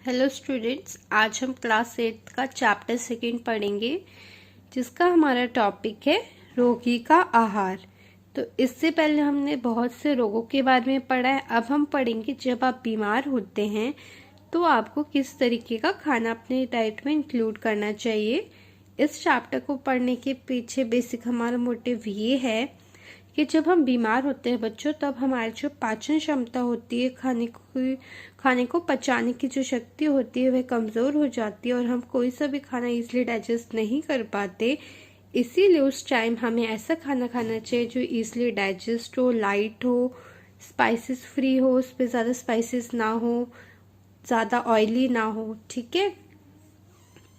Hello students, आज हम class 8 का चैप्टर 2 पढ़ेंगे, जिसका हमारा टॉपिक है रोगी का आहार। तो इससे पहले हमने बहुत से रोगों के बारे में पढ़ा है। अब हम पढ़ेंगे जब आप बीमार होते हैं तो आपको किस तरीके का खाना अपने डाइट में इंक्लूड करना चाहिए। इस चैप्टर को पढ़ने के पीछे बेसिक हमारा मोटिव ये है कि जब हम बीमार होते हैं बच्चों, तब हमारी जो पाचन क्षमता होती है, खाने को पचाने की जो शक्ति होती है वह कमज़ोर हो जाती है और हम कोई सा भी खाना इजीली डाइजेस्ट नहीं कर पाते। इसीलिए उस टाइम हमें ऐसा खाना खाना चाहिए जो इजीली डाइजेस्ट हो, लाइट हो, स्पाइसेस फ्री हो, उस पर ज़्यादा स्पाइसेस ना हो, ज़्यादा ऑयली ना हो। ठीक है।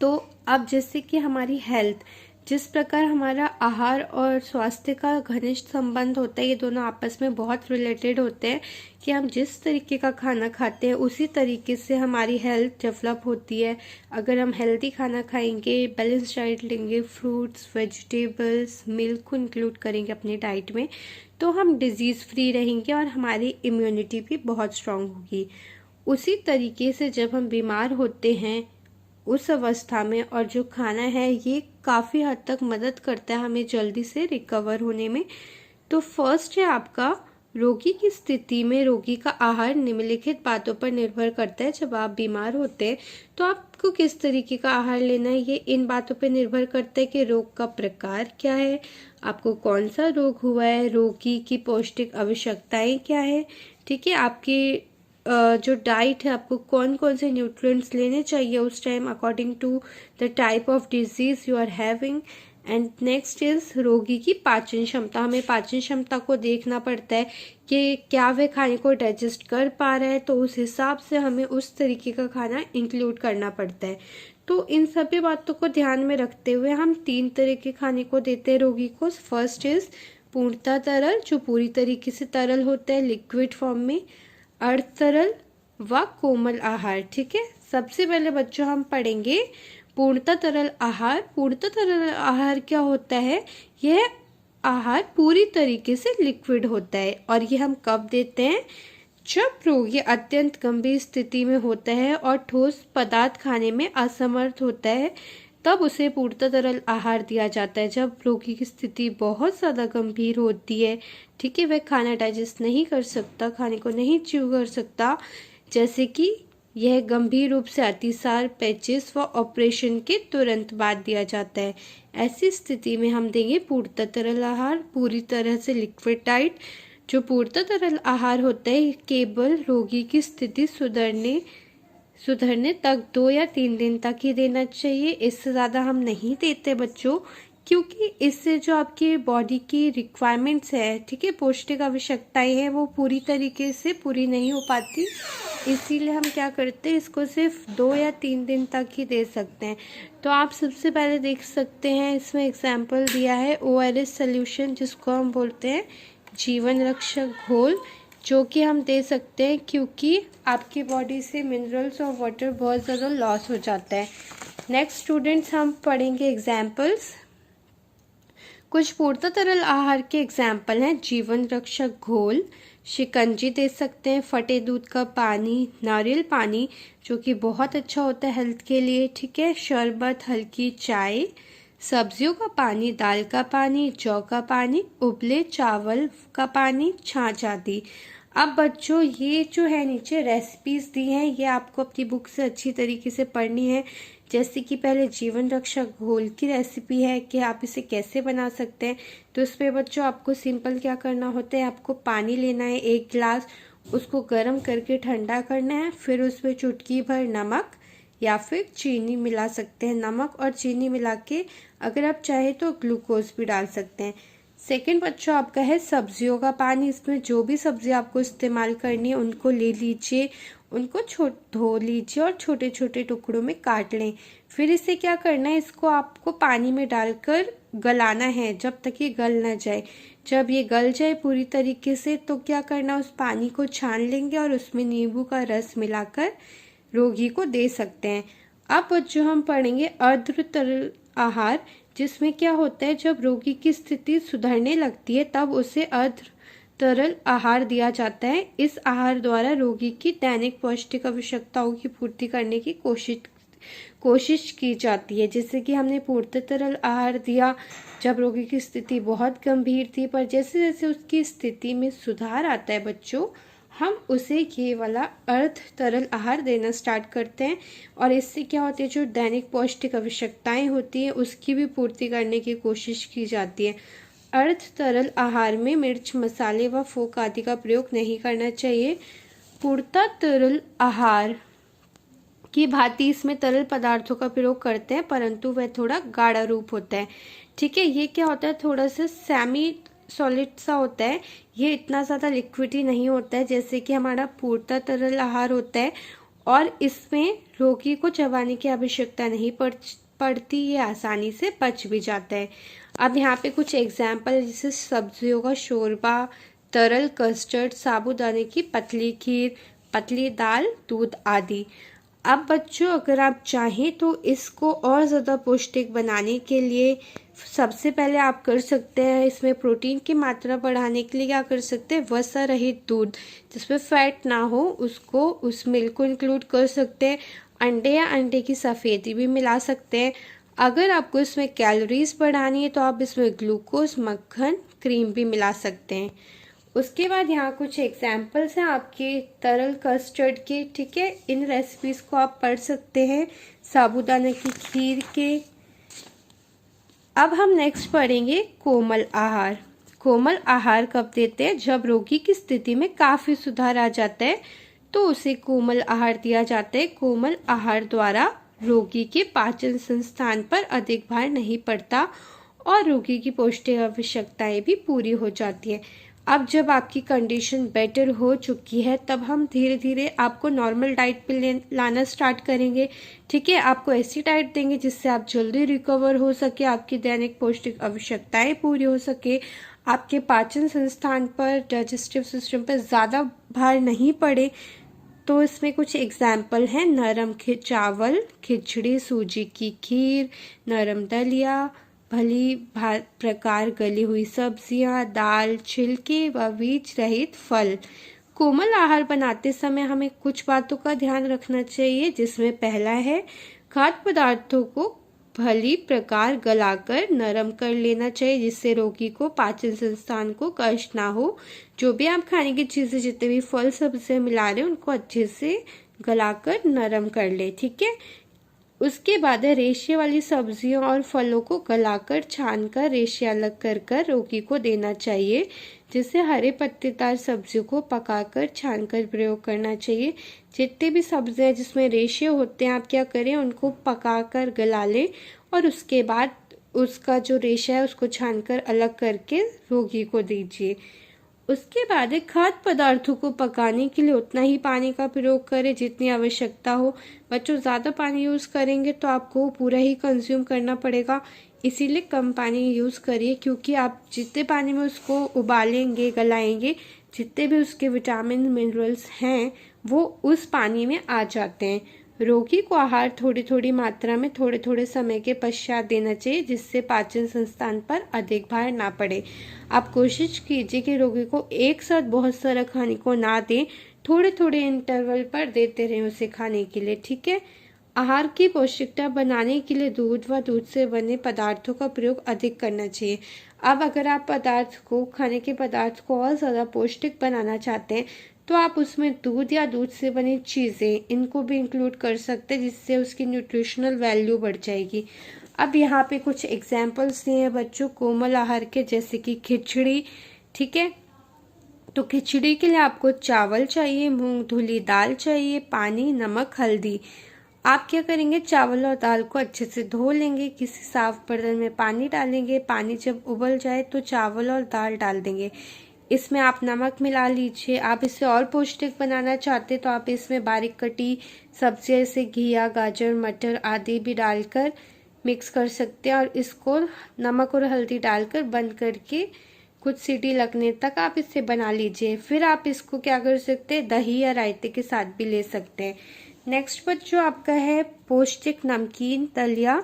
तो अब जैसे कि हमारी हेल्थ, जिस प्रकार हमारा आहार और स्वास्थ्य का घनिष्ठ संबंध होता है, ये दोनों आपस में बहुत रिलेटेड होते हैं कि हम जिस तरीके का खाना खाते हैं उसी तरीके से हमारी हेल्थ डेवलप होती है। अगर हम हेल्दी खाना खाएंगे, बैलेंस डाइट लेंगे, फ्रूट्स, वेजिटेबल्स, मिल्क को इंक्लूड करेंगे अपनी डाइट में, तो हम डिजीज़ फ्री रहेंगे और हमारी इम्यूनिटी भी बहुत स्ट्रांग होगी। उसी तरीके से जब हम बीमार होते हैं उस अवस्था में, और जो खाना है ये काफ़ी हद तक मदद करता है हमें जल्दी से रिकवर होने में। तो फर्स्ट है आपका, रोगी की स्थिति में रोगी का आहार निम्नलिखित बातों पर निर्भर करता है। जब आप बीमार होते हैं तो आपको किस तरीके का आहार लेना है, ये इन बातों पर निर्भर करता है कि रोग का प्रकार क्या है, आपको कौन सा रोग हुआ है, रोगी की पौष्टिक आवश्यकताएं क्या है। ठीक है। आपकी जो डाइट है, आपको कौन कौन से न्यूट्रिएंट्स लेने चाहिए उस time according to the type of disease you are having. And next is रोगी की पाचन क्षमता। हमें पाचन क्षमता को देखना पड़ता है कि क्या वह खाने को डाइजेस्ट कर पा रहा है, तो उस हिसाब से हमें उस तरीके का खाना इंक्लूड करना पड़ता है। तो इन सभी बातों को ध्यान में रखते हुए हम 3 तरह के खाने को देते हैं रोगी को। फर्स्ट इज पूर्णतः तरल, जो पूरी तरीके से तरल होता है लिक्विड फॉर्म में, अर्ध तरल व कोमल आहार। ठीक है। सबसे पहले बच्चों हम पढ़ेंगे पूर्णतः तरल आहार। पूर्णतः तरल आहार क्या होता है? यह आहार पूरी तरीके से लिक्विड होता है और ये हम कब देते हैं? जब रोगी अत्यंत गंभीर स्थिति में होता है और ठोस पदार्थ खाने में असमर्थ होता है, तब उसे पूर्णतः तरल आहार दिया जाता है। जब रोगी की स्थिति बहुत ज़्यादा गंभीर होती है, ठीक है, वह खाना डाइजेस्ट नहीं कर सकता, खाने को नहीं च्यू कर सकता, जैसे कि यह गंभीर रूप से अतिसार, पैचिस व ऑपरेशन के तुरंत बाद दिया जाता है। ऐसी स्थिति में हम देंगे पूर्णतः तरल आहार, पूरी तरह से लिक्विड डाइट। जो पूर्णतः तरल आहार होता है केवल रोगी की स्थिति सुधरने तक 2 या 3 दिन तक ही देना चाहिए। इससे ज़्यादा हम नहीं देते बच्चों, क्योंकि इससे जो आपकी बॉडी की रिक्वायरमेंट्स है, ठीक है, पौष्टिक आवश्यकताएं हैं, वो पूरी तरीके से पूरी नहीं हो पाती। इसीलिए हम क्या करते हैं, इसको सिर्फ 2 या 3 दिन तक ही दे सकते हैं। तो आप सबसे पहले देख सकते हैं, इसमें एग्जाम्पल दिया है ORS सोल्यूशन, जिसको हम बोलते हैं जीवन रक्षक घोल, जो कि हम दे सकते हैं क्योंकि आपकी बॉडी से मिनरल्स और वाटर बहुत ज़्यादा लॉस हो जाता है। नेक्स्ट स्टूडेंट्स, हम पढ़ेंगे एग्जाम्पल्स। कुछ पूर्णतः तरल आहार के एग्जाम्पल हैं जीवन रक्षक घोल, शिकंजी दे सकते हैं, फटे दूध का पानी, नारियल पानी जो कि बहुत अच्छा होता है हेल्थ के लिए, ठीक है, शरबत, हल्की चाय, सब्जियों का पानी, दाल का पानी, जौ का पानी, उबले चावल का पानी, छाछ आदि। अब बच्चों ये जो है नीचे रेसिपीज दी हैं, ये आपको अपनी बुक से अच्छी तरीके से पढ़नी है। जैसे कि पहले जीवन रक्षक घोल की रेसिपी है कि आप इसे कैसे बना सकते हैं। तो इस पर बच्चों आपको सिंपल क्या करना होता है, आपको पानी लेना है 1 गिलास, उसको गर्म करके ठंडा करना है, फिर उसमें चुटकी भर नमक या फिर चीनी मिला सकते हैं। नमक और चीनी मिला के अगर आप चाहे तो ग्लूकोज भी डाल सकते हैं। सेकंड बच्चों आपका है सब्जियों का पानी। इसमें जो भी सब्जी आपको इस्तेमाल करनी है उनको ले लीजिए, उनको धो लीजिए और छोटे छोटे टुकड़ों में काट लें। फिर इसे क्या करना है, इसको आपको पानी में डालकर गलाना है जब तक ये गल ना जाए। जब ये गल जाए पूरी तरीके से तो क्या करना, उस पानी को छान लेंगे और उसमें नींबू का रस मिलाकर रोगी को दे सकते हैं। अब बच्चों हम पढ़ेंगे अर्ध तरल आहार, जिसमें क्या होता है, जब रोगी की स्थिति सुधरने लगती है तब उसे अर्ध तरल आहार दिया जाता है। इस आहार द्वारा रोगी की दैनिक पौष्टिक आवश्यकताओं की पूर्ति करने की कोशिश की जाती है। जैसे कि हमने पूर्ण तरल आहार दिया जब रोगी की स्थिति बहुत गंभीर थी, पर जैसे जैसे उसकी स्थिति में सुधार आता है बच्चों, हम उसे ये वाला अर्ध तरल आहार देना स्टार्ट करते हैं। और इससे क्या होती है, जो दैनिक पौष्टिक आवश्यकताएं होती हैं उसकी भी पूर्ति करने की कोशिश की जाती है। अर्ध तरल आहार में मिर्च, मसाले व फोक आदि का प्रयोग नहीं करना चाहिए। पूर्णतः तरल आहार की भांति इसमें तरल पदार्थों का प्रयोग करते हैं, परंतु वह थोड़ा गाढ़ा रूप होता है। ठीक है, ये क्या होता है, थोड़ा सा सेमी सॉलिड सा होता है, ये इतना ज़्यादा लिक्विडी नहीं होता है जैसे कि हमारा पूर्णतः तरल आहार होता है। और इसमें रोगी को चबाने की आवश्यकता नहीं पड़ती, ये आसानी से पच भी जाता है। अब यहाँ पे कुछ एग्जाम्पल है, जैसे सब्जियों का शोरबा, तरल कस्टर्ड, साबूदाने की पतली खीर, पतली दाल, दूध आदि। अब बच्चों अगर आप चाहें तो इसको और ज़्यादा पौष्टिक बनाने के लिए सबसे पहले आप कर सकते हैं, इसमें प्रोटीन की मात्रा बढ़ाने के लिए क्या कर सकते हैं, वसा रहित दूध जिसमें फैट ना हो उसको, उस मिल्क को इंक्लूड कर सकते हैं। अंडे या अंडे की सफ़ेदी भी मिला सकते हैं। अगर आपको इसमें कैलोरीज बढ़ानी है तो आप इसमें ग्लूकोज, मक्खन, क्रीम भी मिला सकते हैं। उसके बाद यहाँ कुछ एग्जाम्पल्स हैं आपके तरल कस्टर्ड के। ठीक है, इन रेसिपीज़ को आप पढ़ सकते हैं साबूदाना की खीर के। अब हम नेक्स्ट पढ़ेंगे कोमल आहार। कोमल आहार कब देते हैं, जब रोगी की स्थिति में काफ़ी सुधार आ जाता है तो उसे कोमल आहार दिया जाता है। कोमल आहार द्वारा रोगी के पाचन संस्थान पर अधिक भार नहीं पड़ता और रोगी की पौष्टिक आवश्यकताएं भी पूरी हो जाती है। अब जब आपकी कंडीशन बेटर हो चुकी है तब हम धीरे धीरे आपको नॉर्मल डाइट पे लाना स्टार्ट करेंगे। ठीक है, आपको ऐसी डाइट देंगे जिससे आप जल्दी रिकवर हो सके, आपकी दैनिक पौष्टिक आवश्यकताएं पूरी हो सके, आपके पाचन संस्थान पर, डाइजेस्टिव सिस्टम पर ज़्यादा भार नहीं पड़े। तो इसमें कुछ एग्जाम्पल हैं, नरम चावल, खिचड़ी, सूजी की खीर, नरम दलिया, भली प्रकार गली हुई सब्जियां, दाल, छिलके व बीज रहित फल। कोमल आहार बनाते समय हमें कुछ बातों का ध्यान रखना चाहिए, जिसमें पहला है खाद्य पदार्थों को भली प्रकार गलाकर नरम कर लेना चाहिए जिससे रोगी को पाचन संस्थान को कष्ट ना हो। जो भी आप खाने की चीजें, जितने भी फल सब्जियां मिला रहे हैं उनको अच्छे से गलाकर नरम कर ले। ठीक है, उसके बाद है रेशे वाली सब्जियों और फलों को गलाकर छानकर रेशे अलग कर रोगी को देना चाहिए। जिससे हरे पत्तेदार सब्जियों को पकाकर छानकर प्रयोग करना चाहिए। जितने भी सब्जियां जिसमें रेशे होते हैं आप क्या करें, उनको पकाकर गला लें और उसके बाद उसका जो रेशा है उसको छानकर अलग करके रोगी को दीजिए। उसके बाद खाद्य पदार्थों को पकाने के लिए उतना ही पानी का प्रयोग करें जितनी आवश्यकता हो। बच्चों ज़्यादा पानी यूज़ करेंगे तो आपको पूरा ही कंज्यूम करना पड़ेगा, इसीलिए कम पानी यूज़ करिए, क्योंकि आप जितने पानी में उसको उबालेंगे, गलाएंगे, जितने भी उसके विटामिन मिनरल्स हैं वो उस पानी में आ जाते हैं। रोगी को आहार थोड़ी थोड़ी मात्रा में थोड़े थोड़े समय के पश्चात देना चाहिए जिससे पाचन संस्थान पर अधिक भार ना पड़े। आप कोशिश कीजिए कि रोगी को एक साथ बहुत सारा खाने को ना दें, थोड़े थोड़े इंटरवल पर देते रहें उसे खाने के लिए। ठीक है, आहार की पौष्टिकता बनाने के लिए दूध व दूध से बने पदार्थों का प्रयोग अधिक करना चाहिए। अब अगर आप खाने के पदार्थ को और ज़्यादा पौष्टिक बनाना चाहते हैं तो आप उसमें दूध या दूध से बनी चीज़ें इनको भी इंक्लूड कर सकते हैं जिससे उसकी न्यूट्रिशनल वैल्यू बढ़ जाएगी। अब यहाँ पे कुछ एग्जाम्पल्स दिए हैं बच्चों कोमल आहार के, जैसे कि खिचड़ी। ठीक है, तो खिचड़ी के लिए आपको चावल चाहिए, मूंग धुली दाल चाहिए, पानी, नमक, हल्दी। आप क्या करेंगे, चावल और दाल को अच्छे से धो लेंगे, किसी साफ बर्तन में पानी डालेंगे, पानी जब उबल जाए तो चावल और दाल डाल देंगे, इसमें आप नमक मिला लीजिए। आप इसे और पौष्टिक बनाना चाहते तो आप इसमें बारीक कटी सब्जियां जैसे घिया, गाजर, मटर आदि भी डालकर मिक्स कर सकते हैं और इसको नमक और हल्दी डालकर बंद करके कुछ सीटी लगने तक आप इसे बना लीजिए। फिर आप इसको क्या कर सकते हैं, दही या रायते के साथ भी ले सकते हैं। नेक्स्ट बच्चों आपका है पौष्टिक नमकीन दलिया।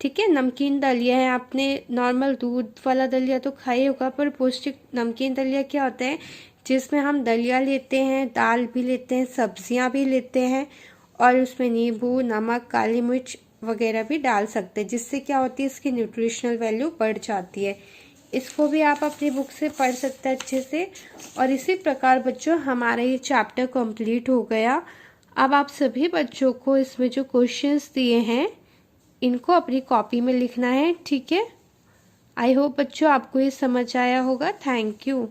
ठीक है। नमकीन दलिया है, आपने नॉर्मल दूध वाला दलिया तो खाई होगा, पर पौष्टिक नमकीन दलिया क्या होता है, जिसमें हम दलिया लेते हैं, दाल भी लेते हैं, सब्जियां भी लेते हैं और उसमें नींबू, नमक, काली मिर्च वगैरह भी डाल सकते हैं, जिससे क्या होती है, इसकी न्यूट्रिशनल वैल्यू बढ़ जाती है। इसको भी आप अपनी बुक से पढ़ सकते हैं अच्छे से। और इसी प्रकार बच्चों हमारा ये चैप्टर कंप्लीट हो गया। अब आप सभी बच्चों को इसमें जो क्वेश्चंस दिए हैं इनको अपनी कॉपी में लिखना है, ठीक है। आई होप बच्चों आपको ये समझ आया होगा। Thank you.